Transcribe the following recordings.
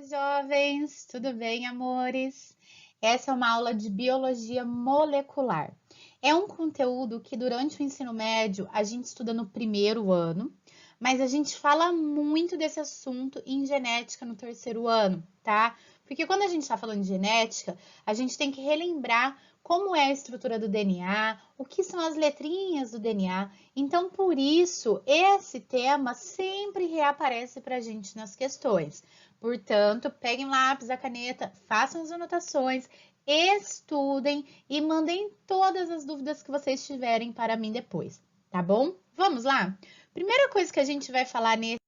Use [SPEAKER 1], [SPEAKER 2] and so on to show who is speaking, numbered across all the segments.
[SPEAKER 1] Jovens, tudo bem, amores? Essa é uma aula de biologia molecular. É um conteúdo que durante o ensino médio a gente estuda no primeiro ano, mas a gente fala muito desse assunto em genética no terceiro ano, tá? Porque quando a gente está falando de genética, a gente tem que relembrar como é a estrutura do DNA, o que são as letrinhas do DNA. Então, por isso, esse tema sempre reaparece para a gente nas questões. Portanto, peguem o lápis, a caneta, façam as anotações, estudem e mandem todas as dúvidas que vocês tiverem para mim depois, tá bom? Vamos lá? Primeira coisa que a gente vai falar nesse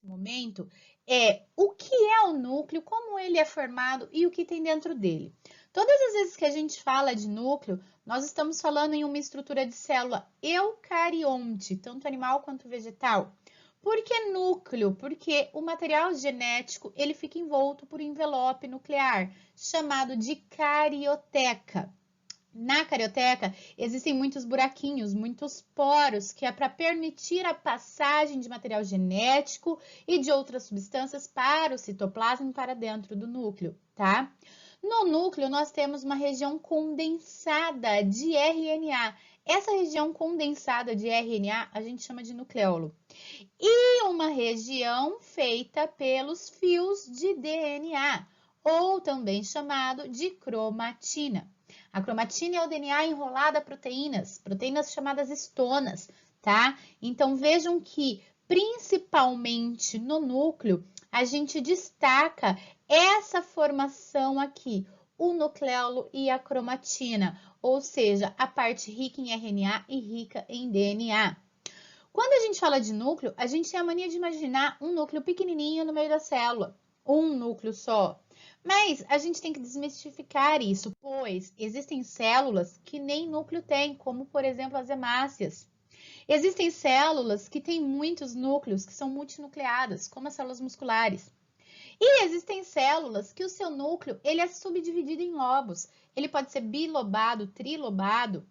[SPEAKER 1] momento é o que é o núcleo, como ele é formado e o que tem dentro dele. Todas as vezes que a gente fala de núcleo, nós estamos falando em uma estrutura de célula eucarionte, tanto animal quanto vegetal. Por que núcleo? Porque o material genético ele fica envolto por um envelope nuclear, chamado de carioteca. Na carioteca existem muitos buraquinhos, muitos poros, que é para permitir a passagem de material genético e de outras substâncias para o citoplasma e para dentro do núcleo, tá? No núcleo, nós temos uma região condensada de RNA. Essa região condensada de RNA a gente chama de nucleolo. E uma região feita pelos fios de DNA, ou também chamado de cromatina. A cromatina é o DNA enrolado a proteínas, proteínas chamadas estonas, tá? Então vejam que principalmente no núcleo a gente destaca essa formação aqui, o nucleolo e a cromatina, ou seja, a parte rica em RNA e rica em DNA. Quando a gente fala de núcleo, a gente tem a mania de imaginar um núcleo pequenininho no meio da célula, um núcleo só. Mas a gente tem que desmistificar isso, pois existem células que nem núcleo têm, como por exemplo as hemácias. Existem células que têm muitos núcleos, que são multinucleadas, como as células musculares. E existem células que o seu núcleo ele é subdividido em lobos. Ele pode ser bilobado, trilobado.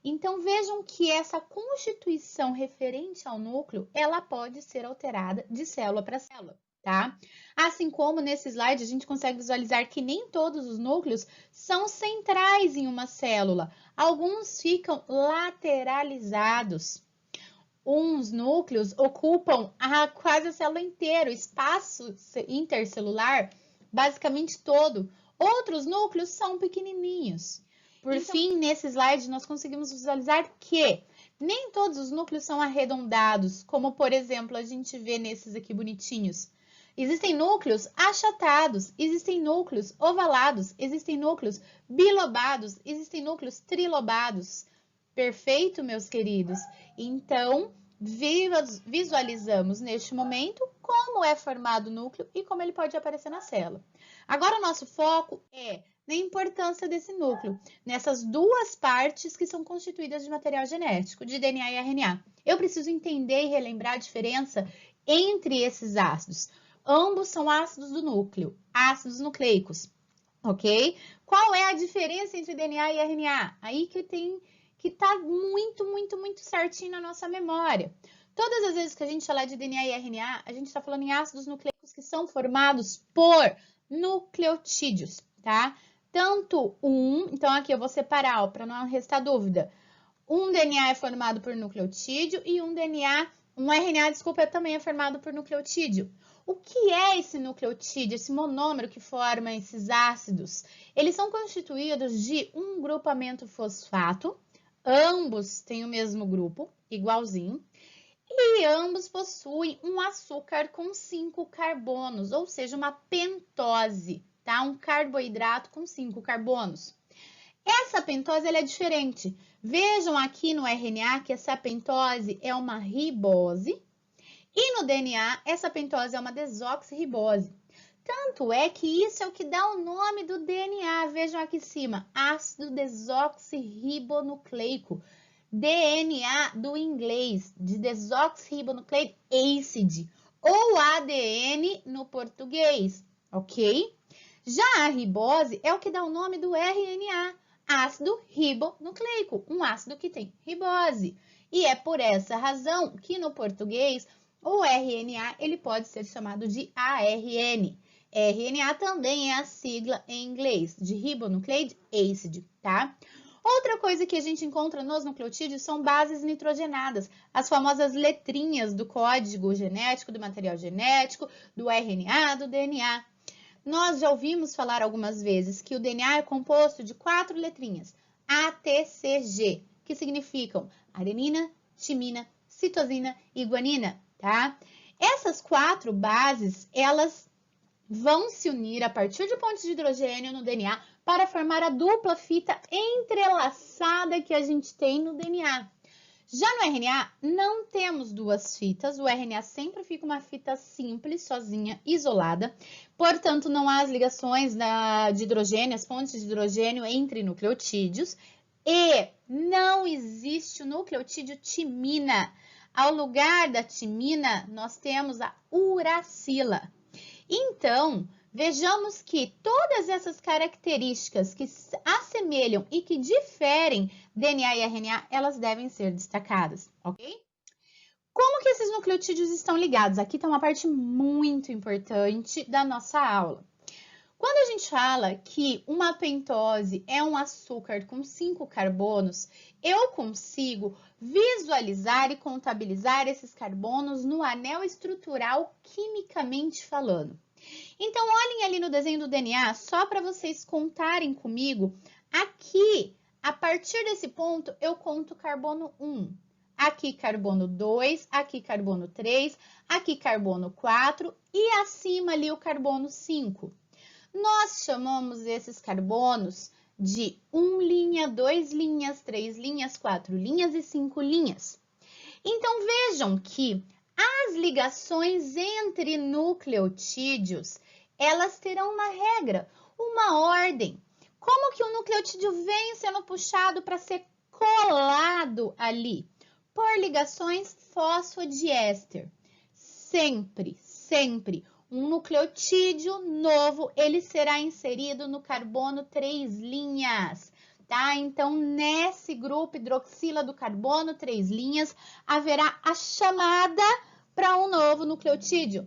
[SPEAKER 1] Então vejam que essa constituição referente ao núcleo, ela pode ser alterada de célula para célula, tá? Assim como nesse slide a gente consegue visualizar que nem todos os núcleos são centrais em uma célula. Alguns ficam lateralizados. Uns núcleos ocupam quase a célula inteira, o espaço intercelular basicamente todo. Outros núcleos são pequenininhos. Por fim, nesse slide, nós conseguimos visualizar que nem todos os núcleos são arredondados, como, por exemplo, a gente vê nesses aqui bonitinhos. Existem núcleos achatados, existem núcleos ovalados, existem núcleos bilobados, existem núcleos trilobados. Perfeito, meus queridos? Então, visualizamos neste momento como é formado o núcleo e como ele pode aparecer na célula. Agora, o nosso foco é na importância desse núcleo, nessas duas partes que são constituídas de material genético, de DNA e RNA. Eu preciso entender e relembrar a diferença entre esses ácidos. Ambos são ácidos do núcleo, ácidos nucleicos, ok? Qual é a diferença entre DNA e RNA? Aí que tá muito certinho na nossa memória. Todas as vezes que a gente falar de DNA e RNA, a gente está falando em ácidos nucleicos que são formados por nucleotídeos, tá? Tanto então aqui eu vou separar, para não restar dúvida. Um DNA é formado por nucleotídeo e um RNA, desculpa, também é formado por nucleotídeo. O que é esse nucleotídeo, esse monômero que forma esses ácidos? Eles são constituídos de um grupamento fosfato, ambos têm o mesmo grupo, igualzinho, e ambos possuem um açúcar com 5 carbonos, ou seja, uma pentose, tá? Um carboidrato com 5 carbonos. Essa pentose ela é diferente. Vejam aqui no RNA que essa pentose é uma ribose e no DNA essa pentose é uma desoxirribose. Tanto é que isso é o que dá o nome do DNA. Vejam aqui em cima, ácido desoxirribonucleico. DNA do inglês, de desoxirribonucleic acid, ou ADN no português, ok? Já a ribose é o que dá o nome do RNA, ácido ribonucleico, um ácido que tem ribose. E é por essa razão que no português o RNA ele pode ser chamado de ARN. RNA também é a sigla em inglês de Ribonucleic Acid, tá? Outra coisa que a gente encontra nos nucleotídeos são bases nitrogenadas, as famosas letrinhas do código genético, do material genético, do RNA, do DNA. Nós já ouvimos falar algumas vezes que o DNA é composto de 4 letrinhas, A, T, C, G, que significam adenina, timina, citosina e guanina, tá? Essas 4 bases, elas vão se unir a partir de pontos de hidrogênio no DNA para formar a dupla fita entrelaçada que a gente tem no DNA. Já no RNA, não temos duas fitas, o RNA sempre fica uma fita simples, sozinha, isolada, portanto, não há as ligações de hidrogênio, as pontes de hidrogênio entre nucleotídeos, e não existe o nucleotídeo timina. Ao lugar da timina, nós temos a uracila. Então, vejamos que todas essas características que assemelham e que diferem DNA e RNA, elas devem ser destacadas, ok? Como que esses nucleotídeos estão ligados? Aqui está uma parte muito importante da nossa aula. Quando a gente fala que uma pentose é um açúcar com 5 carbonos, eu consigo visualizar e contabilizar esses carbonos no anel estrutural quimicamente falando. Então, olhem ali no desenho do DNA, só para vocês contarem comigo. Aqui, a partir desse ponto, eu conto carbono 1. Aqui, carbono 2, aqui, carbono 3, aqui, carbono 4 e acima ali o carbono 5. Nós chamamos esses carbonos de 1 linha, 2 linhas, 3 linhas, 4 linhas e 5 linhas. Então, vejam que as ligações entre nucleotídeos, elas terão uma regra, uma ordem. Como que o nucleotídeo vem sendo puxado para ser colado ali? Por ligações fosfodiéster. Sempre, sempre. Um nucleotídeo novo, ele será inserido no carbono 3 linhas, tá? Então, nesse grupo hidroxila do carbono 3 linhas, haverá a chamada para um novo nucleotídeo.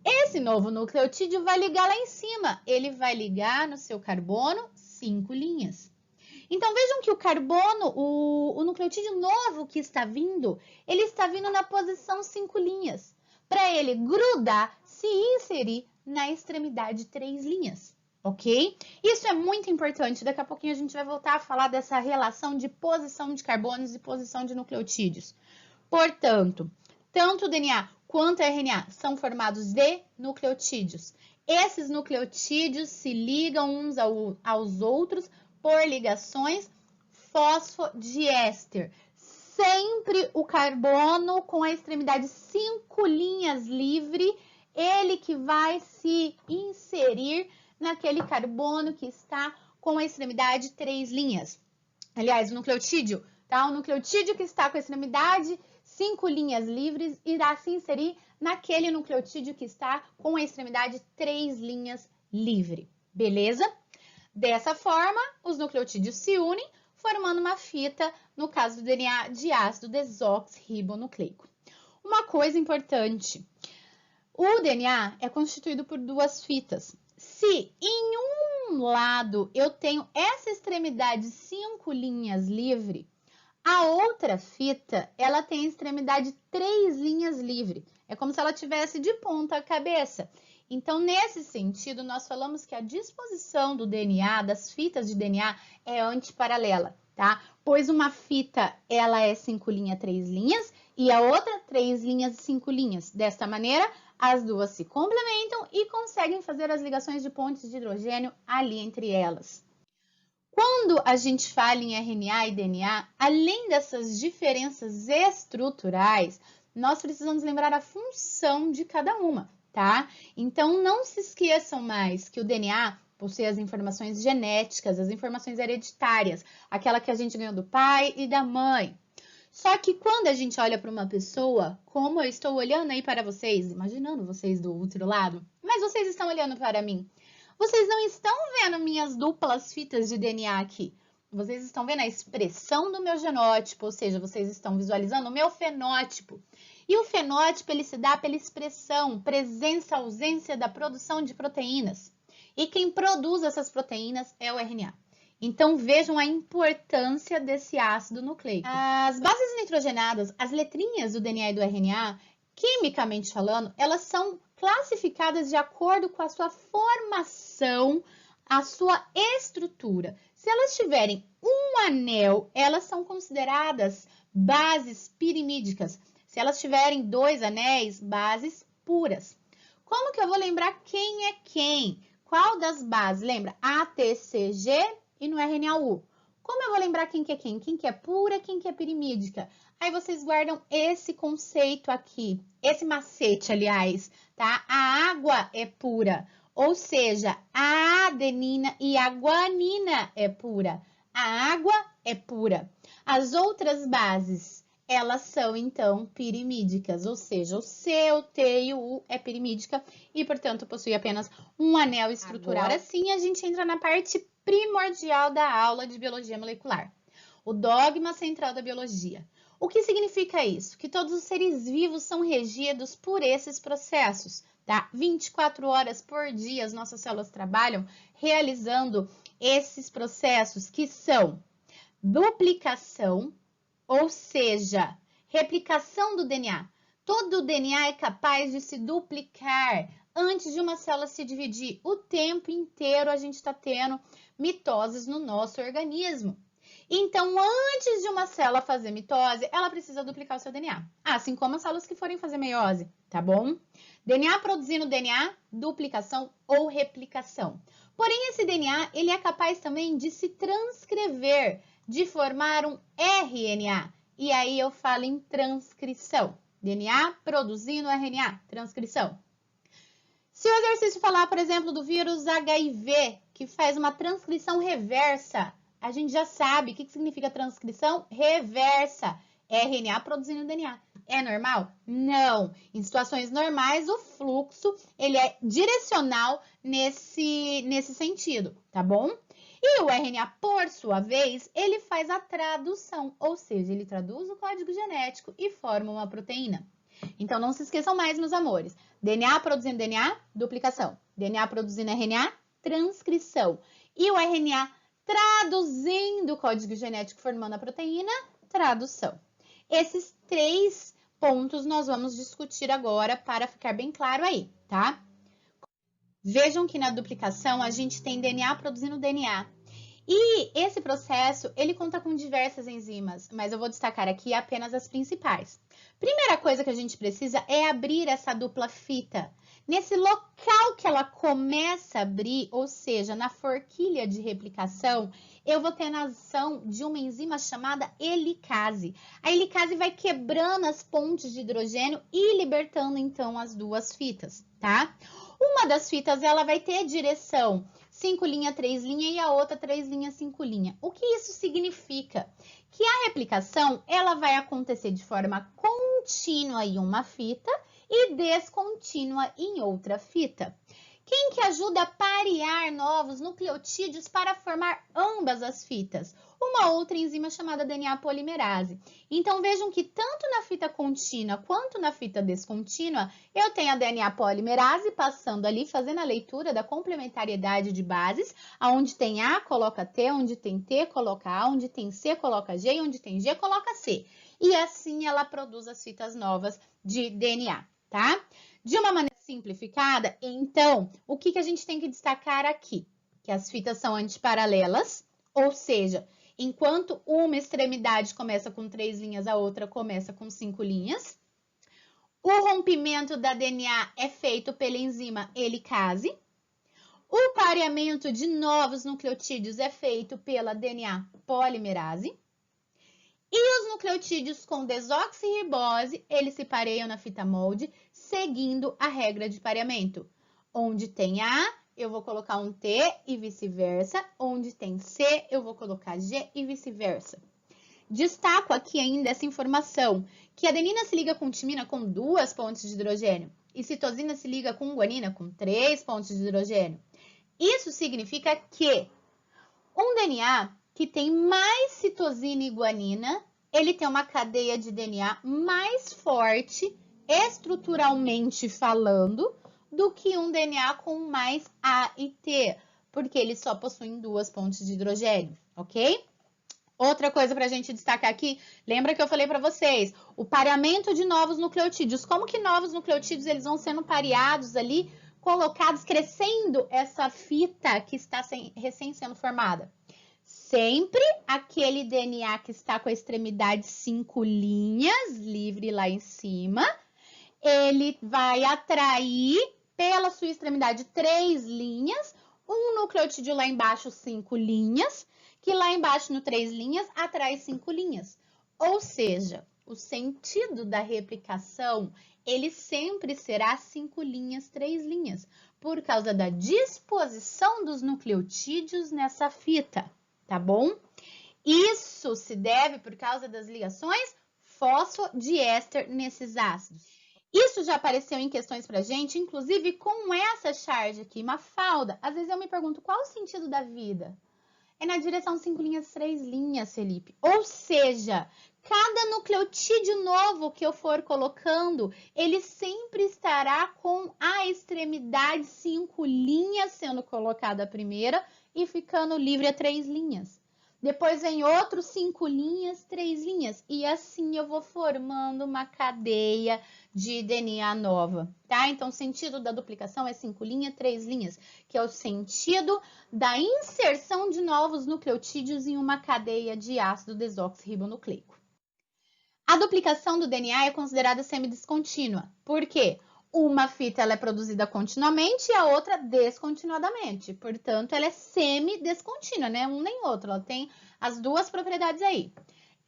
[SPEAKER 1] Esse novo nucleotídeo vai ligar lá em cima, ele vai ligar no seu carbono 5 linhas. Então, vejam que o carbono, o nucleotídeo novo que está vindo, ele está vindo na posição 5 linhas, para ele grudar, se inserir na extremidade 3 linhas, ok? Isso é muito importante, daqui a pouquinho a gente vai voltar a falar dessa relação de posição de carbonos e posição de nucleotídeos. Portanto, tanto o DNA quanto o RNA são formados de nucleotídeos. Esses nucleotídeos se ligam uns aos outros por ligações fosfodiéster. Sempre o carbono com a extremidade 5 linhas livre, ele que vai se inserir naquele carbono que está com a extremidade 3 linhas. Aliás, o nucleotídeo, tá? O nucleotídeo que está com a extremidade 5 linhas livres irá se inserir naquele nucleotídeo que está com a extremidade 3 linhas livre, beleza? Dessa forma, os nucleotídeos se unem, formando uma fita, no caso do DNA, de ácido desoxirribonucleico. Uma coisa importante, o DNA é constituído por 2 fitas. Se em um lado eu tenho essa extremidade 5 linhas livre, a outra fita, ela tem a extremidade 3 linhas livre. É como se ela tivesse de ponta cabeça. Então, nesse sentido, nós falamos que a disposição do DNA, das fitas de DNA, é antiparalela, tá? Pois uma fita, ela é 5 linhas, 3 linhas, e a outra 3 linhas e 5 linhas. Desta maneira, as duas se complementam e conseguem fazer as ligações de pontes de hidrogênio ali entre elas. Quando a gente fala em RNA e DNA, além dessas diferenças estruturais, nós precisamos lembrar a função de cada uma, tá? Então, não se esqueçam mais que o DNA possui as informações genéticas, as informações hereditárias, aquela que a gente ganhou do pai e da mãe. Só que quando a gente olha para uma pessoa, como eu estou olhando aí para vocês, imaginando vocês do outro lado, mas vocês estão olhando para mim, vocês não estão vendo minhas duplas fitas de DNA aqui. Vocês estão vendo a expressão do meu genótipo, ou seja, vocês estão visualizando o meu fenótipo. E o fenótipo ele se dá pela expressão, presença, ausência da produção de proteínas. E quem produz essas proteínas é o RNA. Então, vejam a importância desse ácido nucleico. As bases nitrogenadas, as letrinhas do DNA e do RNA, quimicamente falando, elas são classificadas de acordo com a sua formação, a sua estrutura. Se elas tiverem um anel, elas são consideradas bases pirimídicas. Se elas tiverem 2 anéis, bases puras. Como que eu vou lembrar quem é quem? Qual das bases? Lembra? ATCG e no RNA-U. Como eu vou lembrar quem que é quem? Quem que é pura, quem que é pirimídica? Aí vocês guardam esse conceito aqui, esse macete, aliás, tá? A água é pura, ou seja, a adenina e a guanina é pura. A água é pura. As outras bases, elas são, então, pirimídicas, ou seja, o C, o T e o U é pirimídica e, portanto, possui apenas um anel estrutural. Agora sim, a gente entra na parte primordial da aula de biologia molecular, o dogma central da biologia. O que significa isso? Que todos os seres vivos são regidos por esses processos, tá? 24 horas por dia as nossas células trabalham realizando esses processos que são duplicação, ou seja, replicação do DNA. Todo o DNA é capaz de se duplicar antes de uma célula se dividir. O tempo inteiro a gente está tendo mitoses no nosso organismo. Então, antes de uma célula fazer mitose, ela precisa duplicar o seu DNA. Assim como as células que forem fazer meiose, tá bom? DNA produzindo DNA, duplicação ou replicação. Porém, esse DNA, ele é capaz também de se transcrever, de formar um RNA. E aí eu falo em transcrição. DNA produzindo RNA, transcrição. Se o exercício falar, por exemplo, do vírus HIV, que faz uma transcrição reversa, a gente já sabe o que significa transcrição reversa. RNA produzindo DNA. É normal? Não. Em situações normais, o fluxo ele é direcional nesse sentido, tá bom? E o RNA, por sua vez, ele faz a tradução, ou seja, ele traduz o código genético e forma uma proteína. Então, não se esqueçam mais, meus amores. DNA produzindo DNA, duplicação. DNA produzindo RNA, transcrição. E o RNA traduzindo o código genético, formando a proteína, tradução. Esses 3 pontos nós vamos discutir agora para ficar bem claro aí, tá? Vejam que na duplicação a gente tem DNA produzindo DNA. E esse processo, ele conta com diversas enzimas, mas eu vou destacar aqui apenas as principais. Primeira coisa que a gente precisa é abrir essa dupla fita. Nesse local que ela começa a abrir, ou seja, na forquilha de replicação, eu vou ter a ação de uma enzima chamada helicase. A helicase vai quebrando as pontes de hidrogênio e libertando, então, as 2 fitas, tá? Uma das fitas, ela vai ter direção 5' 3' e a outra 3' 5'. O que isso significa? Que a replicação, ela vai acontecer de forma contínua em uma fita e descontínua em outra fita. Quem que ajuda a parear novos nucleotídeos para formar ambas as fitas? Uma outra enzima chamada DNA polimerase. Então, vejam que tanto na fita contínua quanto na fita descontínua, eu tenho a DNA polimerase passando ali, fazendo a leitura da complementariedade de bases, onde tem A, coloca T, onde tem T, coloca A, onde tem C, coloca G, e onde tem G, coloca C. E assim ela produz as fitas novas de DNA, tá? De uma maneira simplificada, então, o que a gente tem que destacar aqui? Que as fitas são antiparalelas, ou seja, enquanto uma extremidade começa com 3 linhas, a outra começa com 5 linhas. O rompimento da DNA é feito pela enzima helicase. O pareamento de novos nucleotídeos é feito pela DNA polimerase. E os nucleotídeos com desoxirribose, eles se pareiam na fita molde, seguindo a regra de pareamento. Onde tem A, eu vou colocar um T e vice-versa. Onde tem C, eu vou colocar G e vice-versa. Destaco aqui ainda essa informação, que a adenina se liga com timina com 2 pontes de hidrogênio e citosina se liga com guanina com 3 pontos de hidrogênio. Isso significa que um DNA que tem mais citosina e guanina, ele tem uma cadeia de DNA mais forte, estruturalmente falando, do que um DNA com mais A e T, porque eles só possuem 2 pontes de hidrogênio, ok? Outra coisa para a gente destacar aqui, lembra que eu falei para vocês, o pareamento de novos nucleotídeos. Como que novos nucleotídeos eles vão sendo pareados ali, colocados, crescendo essa fita que está recém sendo formada? Sempre aquele DNA que está com a extremidade 5 linhas, livre lá em cima, ele vai atrair pela sua extremidade 3 linhas, um nucleotídeo lá embaixo 5 linhas, que lá embaixo no 3 linhas atrai 5 linhas. Ou seja, o sentido da replicação, ele sempre será 5 linhas, 3 linhas, por causa da disposição dos nucleotídeos nessa fita, tá bom? Isso se deve por causa das ligações fosfodiéster nesses ácidos. Isso já apareceu em questões pra gente, inclusive com essa charge aqui, Mafalda. Às vezes eu me pergunto, qual o sentido da vida? É na direção 5 linhas, 3 linhas, Felipe. Ou seja, cada nucleotídeo novo que eu for colocando, ele sempre estará com a extremidade 5 linhas sendo colocada a primeira e ficando livre a 3 linhas. Depois vem outros 5 linhas, 3 linhas. E assim eu vou formando uma cadeia de DNA nova, tá? Então, o sentido da duplicação é 5 linhas, 3 linhas, que é o sentido da inserção de novos nucleotídeos em uma cadeia de ácido desoxirribonucleico. A duplicação do DNA é considerada semidescontínua. Por quê? Uma fita ela é produzida continuamente e a outra descontinuadamente. Portanto, ela é semidescontínua, né? Um nem outro. Ela tem as duas propriedades aí.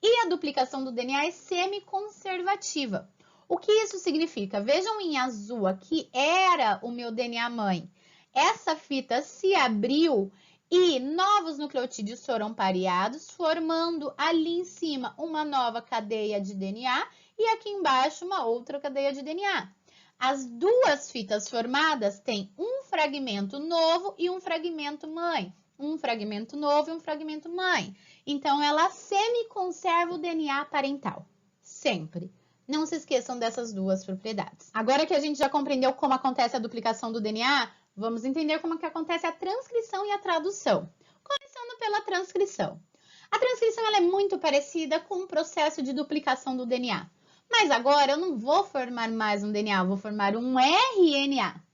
[SPEAKER 1] E a duplicação do DNA é semiconservativa. O que isso significa? Vejam em azul aqui, era o meu DNA mãe. Essa fita se abriu e novos nucleotídeos foram pareados, formando ali em cima uma nova cadeia de DNA e aqui embaixo uma outra cadeia de DNA. As duas fitas formadas têm um fragmento novo e um fragmento mãe. Um fragmento novo e um fragmento mãe. Então, ela semi-conserva o DNA parental. Sempre. Não se esqueçam dessas duas propriedades. Agora que a gente já compreendeu como acontece a duplicação do DNA, vamos entender como que acontece a transcrição e a tradução. Começando pela transcrição. A transcrição ela é muito parecida com o processo de duplicação do DNA. Mas agora eu não vou formar mais um DNA, eu vou formar um RNA.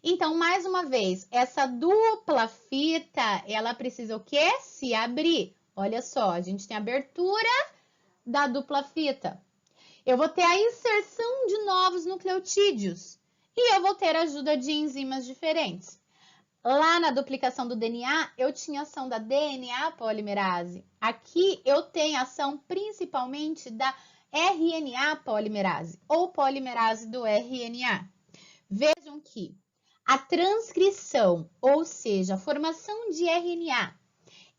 [SPEAKER 1] Então, mais uma vez, essa dupla fita, ela precisa o quê? Se abrir. Olha só, a gente tem a abertura da dupla fita. Eu vou ter a inserção de novos nucleotídeos e eu vou ter a ajuda de enzimas diferentes. Lá na duplicação do DNA, eu tinha ação da DNA polimerase. Aqui eu tenho ação principalmente da RNA polimerase ou polimerase do RNA. Vejam que a transcrição, ou seja, a formação de RNA,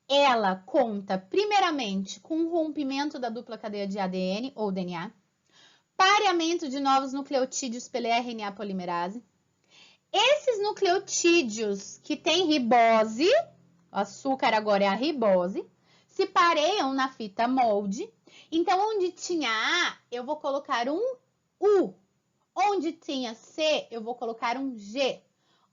[SPEAKER 1] ela conta primeiramente com o rompimento da dupla cadeia de ADN ou DNA, pareamento de novos nucleotídeos pela RNA polimerase. Esses nucleotídeos que têm ribose, o açúcar agora é a ribose, se pareiam na fita molde. Então, onde tinha A, eu vou colocar um U. Onde tinha C, eu vou colocar um G.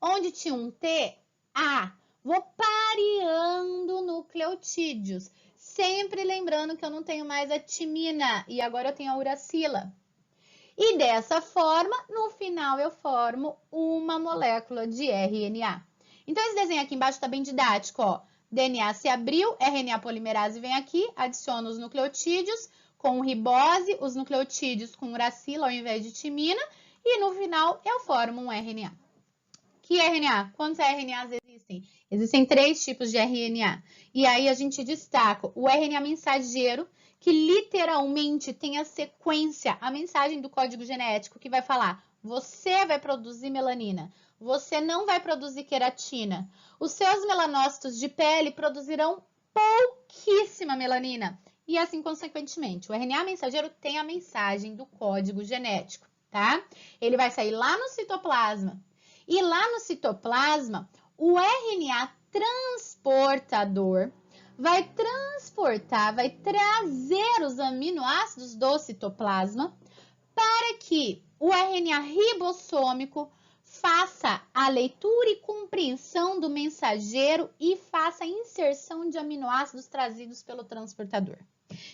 [SPEAKER 1] Onde tinha um T, A. Vou pareando nucleotídeos. Sempre lembrando que eu não tenho mais a timina e agora eu tenho a uracila. E dessa forma, no final, eu formo uma molécula de RNA. Então, esse desenho aqui embaixo está bem didático, ó. DNA se abriu, RNA polimerase vem aqui, adiciona os nucleotídeos com ribose, os nucleotídeos com uracila ao invés de timina, e no final eu formo um RNA. Que RNA? Quantos RNAs existem? Existem 3 tipos de RNA. E aí a gente destaca o RNA mensageiro, que literalmente tem a sequência, a mensagem do código genético que vai falar: você vai produzir melanina, você não vai produzir queratina. Os seus melanócitos de pele produzirão pouquíssima melanina. E assim, consequentemente, o RNA mensageiro tem a mensagem do código genético, tá? Ele vai sair lá no citoplasma. E lá no citoplasma, o RNA transportador vai transportar, vai trazer os aminoácidos do citoplasma para que o RNA ribossômico faça a leitura e compreensão do mensageiro e faça a inserção de aminoácidos trazidos pelo transportador.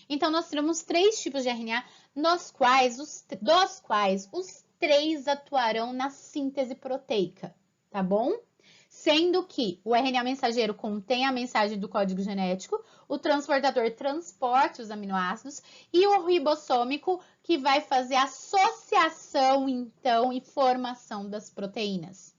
[SPEAKER 1] Então, nós temos 3 tipos de RNA, dos quais os 3 atuarão na síntese proteica, tá bom? Sendo que o RNA mensageiro contém a mensagem do código genético, o transportador transporta os aminoácidos e o ribossômico que vai fazer a associação, então, e formação das proteínas.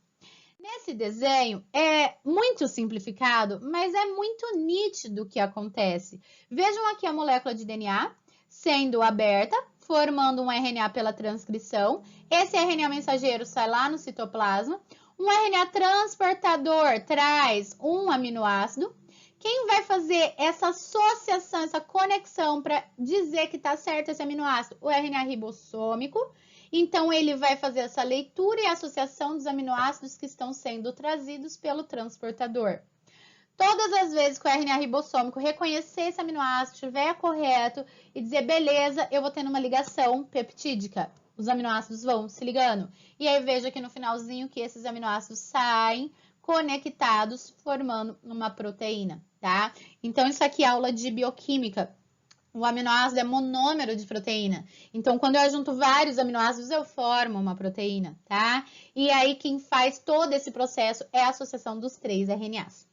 [SPEAKER 1] Nesse desenho é muito simplificado, mas é muito nítido o que acontece. Vejam aqui a molécula de DNA sendo aberta, formando um RNA pela transcrição. Esse RNA mensageiro sai lá no citoplasma. Um RNA transportador traz um aminoácido. Quem vai fazer essa associação, essa conexão para dizer que está certo esse aminoácido? O RNA ribossômico. Então, ele vai fazer essa leitura e associação dos aminoácidos que estão sendo trazidos pelo transportador. Todas as vezes que o RNA ribossômico reconhecer esse aminoácido, estiver correto e dizer, beleza, eu vou tendo uma ligação peptídica. Os aminoácidos vão se ligando. E aí, veja aqui no finalzinho que esses aminoácidos saem conectados, formando uma proteína, tá? Então, isso aqui é aula de bioquímica. O aminoácido é monômero de proteína. Então, quando eu junto vários aminoácidos, eu formo uma proteína, tá? E aí, quem faz todo esse processo é a associação dos 3 RNAs.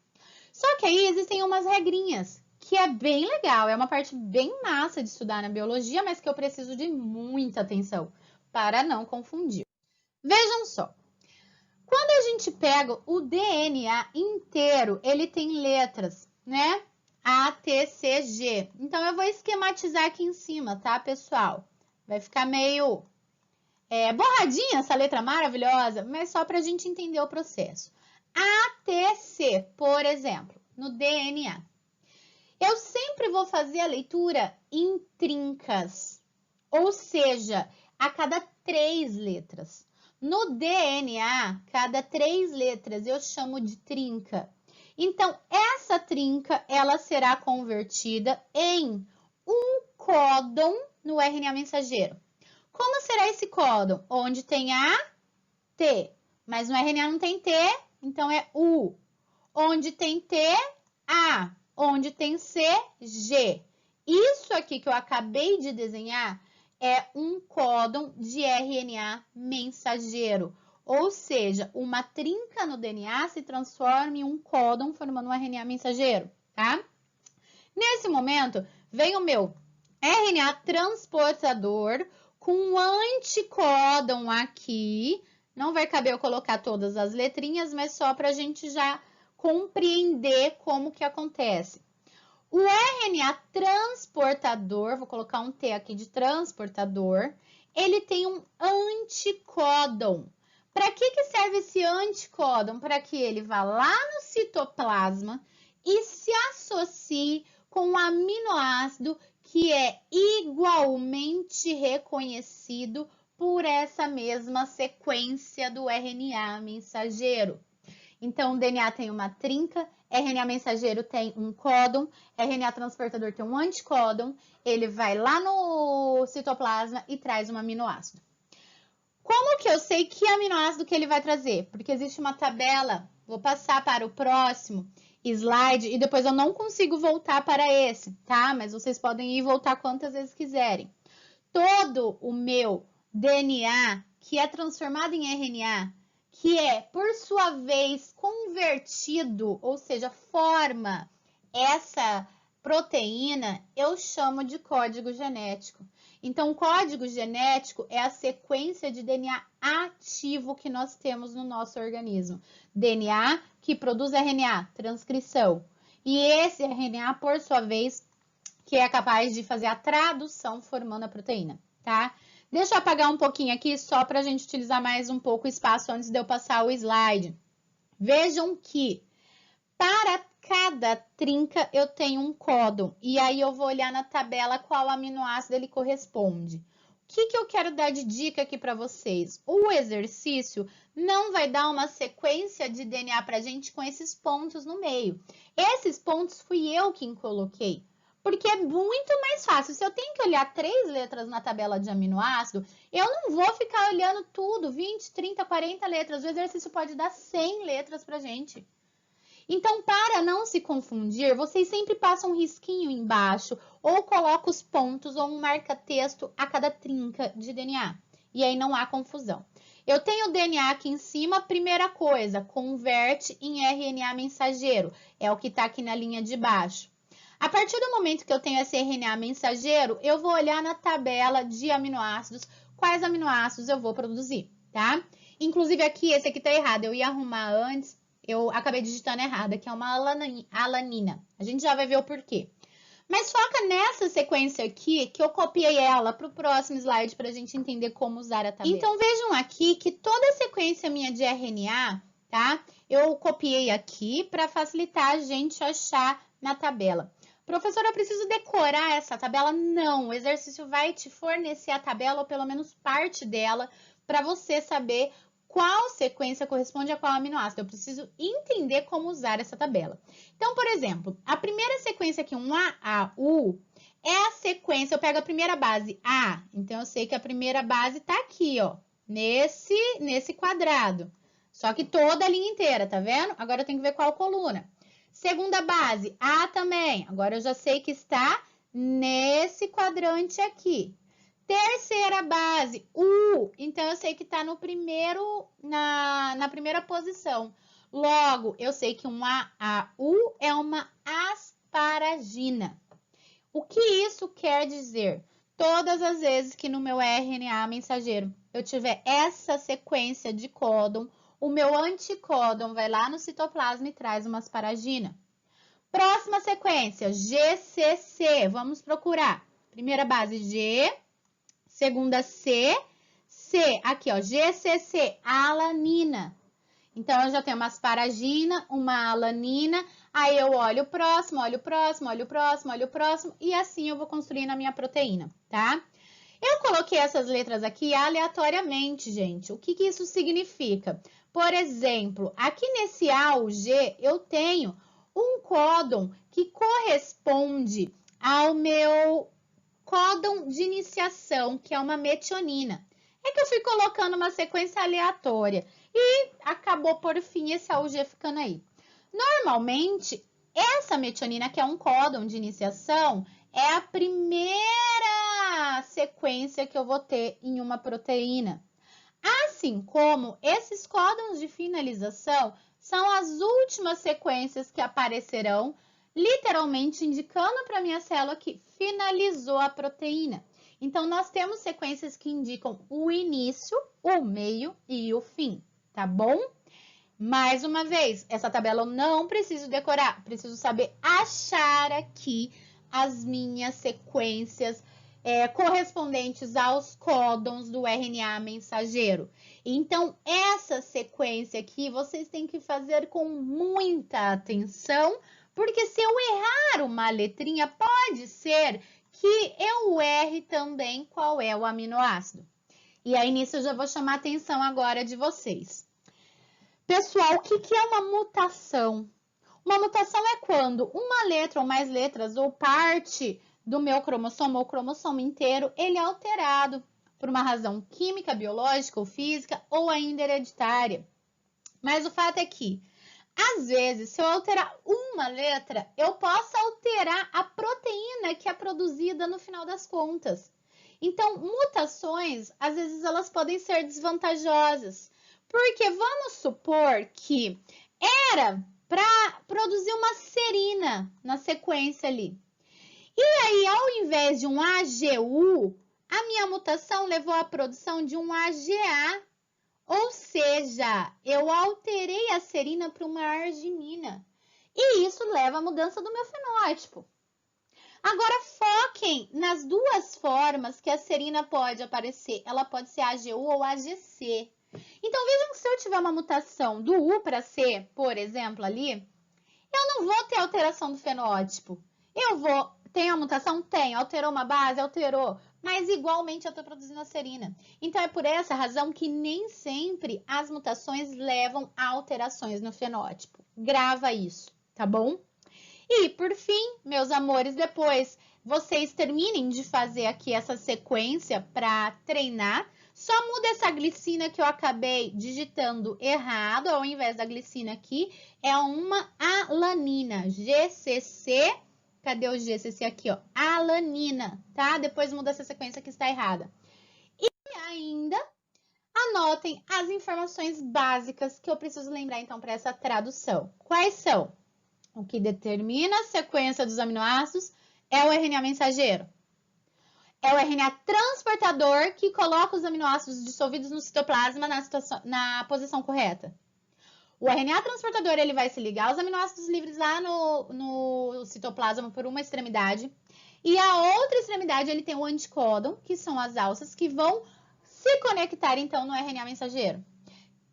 [SPEAKER 1] Só que aí existem umas regrinhas, que é bem legal, é uma parte bem massa de estudar na biologia, mas que eu preciso de muita atenção para não confundir. Vejam só. Quando a gente pega o DNA inteiro, ele tem letras, né? A, T, C, G. Então, eu vou esquematizar aqui em cima, tá, pessoal? Vai ficar meio borradinha essa letra maravilhosa, mas só para a gente entender o processo. A, T, C, por exemplo, no DNA. Eu sempre vou fazer a leitura em trincas, ou seja, a cada 3 letras. No DNA, cada 3 letras eu chamo de trinca. Então, essa trinca, ela será convertida em um códon no RNA mensageiro. Como será esse códon? Onde tem A, T, mas no RNA não tem T, então é U. Onde tem T, A. Onde tem C, G. Isso aqui que eu acabei de desenhar é um códon de RNA mensageiro. Ou seja, uma trinca no DNA se transforma em um códon formando um RNA mensageiro, tá? Nesse momento, vem o meu RNA transportador com um anticódon aqui. Não vai caber eu colocar todas as letrinhas, mas só para a gente já compreender como que acontece. O RNA transportador, vou colocar um T aqui de transportador, ele tem um anticódon. Para que serve esse anticódon? Para que ele vá lá no citoplasma e se associe com um aminoácido que é igualmente reconhecido por essa mesma sequência do RNA mensageiro. Então, o DNA tem uma trinca, RNA mensageiro tem um códon, RNA transportador tem um anticódon, ele vai lá no citoplasma e traz um aminoácido. Como que eu sei que aminoácido que ele vai trazer? Porque existe uma tabela, vou passar para o próximo slide e depois eu não consigo voltar para esse, tá? Mas vocês podem ir e voltar quantas vezes quiserem. Todo o meu DNA que é transformado em RNA, que é, por sua vez, convertido, ou seja, forma essa proteína, eu chamo de código genético. Então, o código genético é a sequência de DNA ativo que nós temos no nosso organismo. DNA que produz RNA, transcrição. E esse RNA, por sua vez, que é capaz de fazer a tradução formando a proteína, tá? Deixa eu apagar um pouquinho aqui só para a gente utilizar mais um pouco o espaço antes de eu passar o slide. Vejam que para cada trinca eu tenho um códon e aí eu vou olhar na tabela qual aminoácido ele corresponde. O que eu quero dar de dica aqui para vocês? O exercício não vai dar uma sequência de DNA para a gente com esses pontos no meio. Esses pontos fui eu quem coloquei, porque é muito mais fácil. Se eu tenho que olhar 3 letras na tabela de aminoácido, eu não vou ficar olhando tudo, 20, 30, 40 letras. O exercício pode dar 100 letras para a gente. Então, para não se confundir, vocês sempre passam um risquinho embaixo ou colocam os pontos ou um marca-texto a cada trinca de DNA. E aí não há confusão. Eu tenho o DNA aqui em cima, primeira coisa, converte em RNA mensageiro. É o que está aqui na linha de baixo. A partir do momento que eu tenho esse RNA mensageiro, eu vou olhar na tabela de aminoácidos, quais aminoácidos eu vou produzir, tá? Inclusive aqui, esse aqui tá errado, eu ia arrumar antes. Eu acabei digitando errado, que é uma alanina. A gente já vai ver o porquê. Mas foca nessa sequência aqui, que eu copiei ela para o próximo slide para a gente entender como usar a tabela. Então, vejam aqui que toda a sequência minha de RNA, tá? Eu copiei aqui para facilitar a gente achar na tabela. Professora, eu preciso decorar essa tabela? Não, o exercício vai te fornecer a tabela, ou pelo menos parte dela, para você saber qual sequência corresponde a qual aminoácido. Eu preciso entender como usar essa tabela. Então, por exemplo, a primeira sequência aqui, um AAU, é a sequência, eu pego a primeira base A, então eu sei que a primeira base tá aqui, ó, nesse quadrado. Só que toda a linha inteira, tá vendo? Agora eu tenho que ver qual coluna. Segunda base, A também. Agora eu já sei que está nesse quadrante aqui. Terceira base, U. Então, eu sei que está no primeiro, na primeira posição. Logo, eu sei que um AAU é uma asparagina. O que isso quer dizer? Todas as vezes que no meu RNA mensageiro eu tiver essa sequência de códon, o meu anticódon vai lá no citoplasma e traz uma asparagina. Próxima sequência, GCC. Vamos procurar. Primeira base G, segunda C, C. Aqui, ó, GCC, alanina. Então, eu já tenho uma asparagina, uma alanina. Aí, eu olho o próximo, olho o próximo, olho o próximo, olho o próximo. E assim, eu vou construindo a minha proteína, tá? Eu coloquei essas letras aqui aleatoriamente, gente. O que isso significa? Por exemplo, aqui nesse A, o G, eu tenho um códon que corresponde ao meu códon de iniciação, que é uma metionina. É que eu fui colocando uma sequência aleatória e acabou por fim esse AUG ficando aí. Normalmente, essa metionina, que é um códon de iniciação, é a primeira sequência que eu vou ter em uma proteína. Assim como esses códons de finalização são as últimas sequências que aparecerão, literalmente indicando para a minha célula que finalizou a proteína. Então, nós temos sequências que indicam o início, o meio e o fim, tá bom? Mais uma vez, essa tabela eu não preciso decorar, preciso saber achar aqui as minhas sequências correspondentes aos códons do RNA mensageiro. Então, essa sequência aqui vocês têm que fazer com muita atenção, porque se eu errar uma letrinha, pode ser que eu erre também qual é o aminoácido. E aí, nisso, eu já vou chamar a atenção agora de vocês. Pessoal, o que é uma mutação? Uma mutação é quando uma letra ou mais letras ou parte do meu cromossomo ou cromossomo inteiro, ele é alterado por uma razão química, biológica ou física ou ainda hereditária. Mas o fato é que, às vezes, se eu alterar uma letra, eu posso alterar a proteína que é produzida no final das contas. Então, mutações, às vezes, elas podem ser desvantajosas. Porque vamos supor que era para produzir uma serina na sequência ali. E aí, ao invés de um AGU, a minha mutação levou à produção de um AGA. Ou seja, eu alterei a serina para uma arginina. E isso leva à mudança do meu fenótipo. Agora, foquem nas duas formas que a serina pode aparecer. Ela pode ser AGU ou AGC. Então, vejam que se eu tiver uma mutação do U para C, por exemplo, ali, eu não vou ter alteração do fenótipo. Eu vou... Tem a mutação? Tem. Alterou uma base? Alterou. mas igualmente eu estou produzindo a serina. Então, é por essa razão que nem sempre as mutações levam a alterações no fenótipo. Grava isso, tá bom? E, por fim, meus amores, depois vocês terminem de fazer aqui essa sequência para treinar. Só muda essa glicina que eu acabei digitando errado, ao invés da glicina aqui, é uma alanina, GCC. Cadê o GCC aqui, ó? Alanina, tá? Depois muda essa sequência que está errada. E ainda anotem as informações básicas que eu preciso lembrar, então, para essa tradução. Quais são? O que determina a sequência dos aminoácidos é o RNA mensageiro. É o RNA transportador que coloca os aminoácidos dissolvidos no citoplasma na posição correta. O RNA transportador ele vai se ligar aos aminoácidos livres lá no citoplasma por uma extremidade. E a outra extremidade ele tem o anticódon, que são as alças, que vão se conectar então no RNA mensageiro.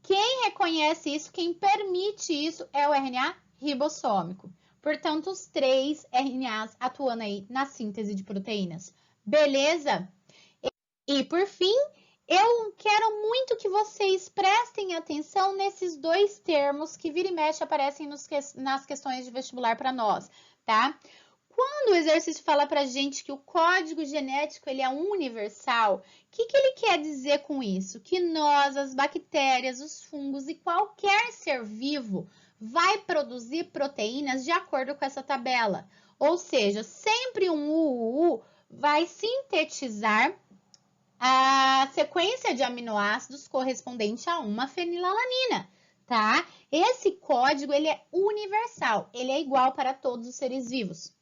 [SPEAKER 1] Quem reconhece isso, quem permite isso é o RNA ribossômico. Portanto, os 3 RNAs atuando aí na síntese de proteínas. Beleza? E por fim, eu quero muito que vocês prestem atenção nesses 2 termos que vira e mexe aparecem nas questões de vestibular para nós, tá? Quando o exercício fala para a gente que o código genético ele é universal, o que ele quer dizer com isso? Que nós, as bactérias, os fungos e qualquer ser vivo vai produzir proteínas de acordo com essa tabela. Ou seja, sempre um UUU vai sintetizar a sequência de aminoácidos correspondente a uma fenilalanina, tá? Esse código ele é universal, ele é igual para todos os seres vivos.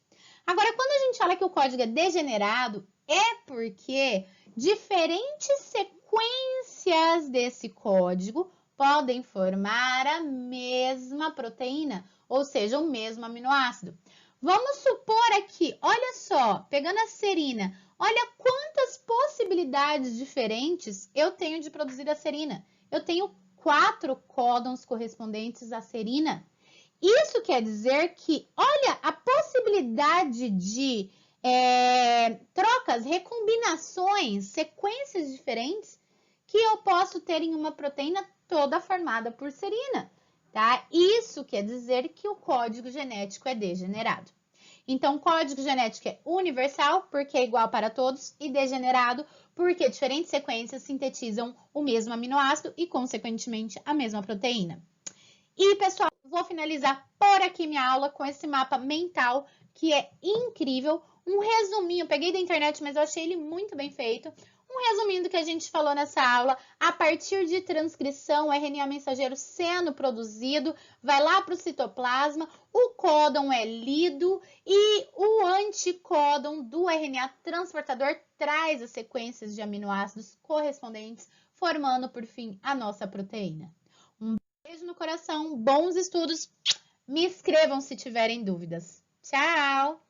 [SPEAKER 1] Agora, quando a gente fala que o código é degenerado, é porque diferentes sequências desse código podem formar a mesma proteína, ou seja, o mesmo aminoácido. Vamos supor aqui, olha só, pegando a serina, olha quantas possibilidades diferentes eu tenho de produzir a serina. Eu tenho 4 códons correspondentes à serina. Isso quer dizer que, olha, a possibilidade de trocas, recombinações, sequências diferentes que eu posso ter em uma proteína toda formada por serina, tá? Isso quer dizer que o código genético é degenerado. Então, o código genético é universal, porque é igual para todos, e degenerado, porque diferentes sequências sintetizam o mesmo aminoácido e, consequentemente, a mesma proteína. E, pessoal, vou finalizar por aqui minha aula com esse mapa mental, que é incrível. Um resuminho, peguei da internet, mas eu achei ele muito bem feito. Um resuminho do que a gente falou nessa aula, a partir de transcrição, o RNA mensageiro sendo produzido, vai lá para o citoplasma, o códon é lido e o anticódon do RNA transportador traz as sequências de aminoácidos correspondentes, formando, por fim, a nossa proteína. Um beijo no coração, bons estudos, me escrevam se tiverem dúvidas. Tchau!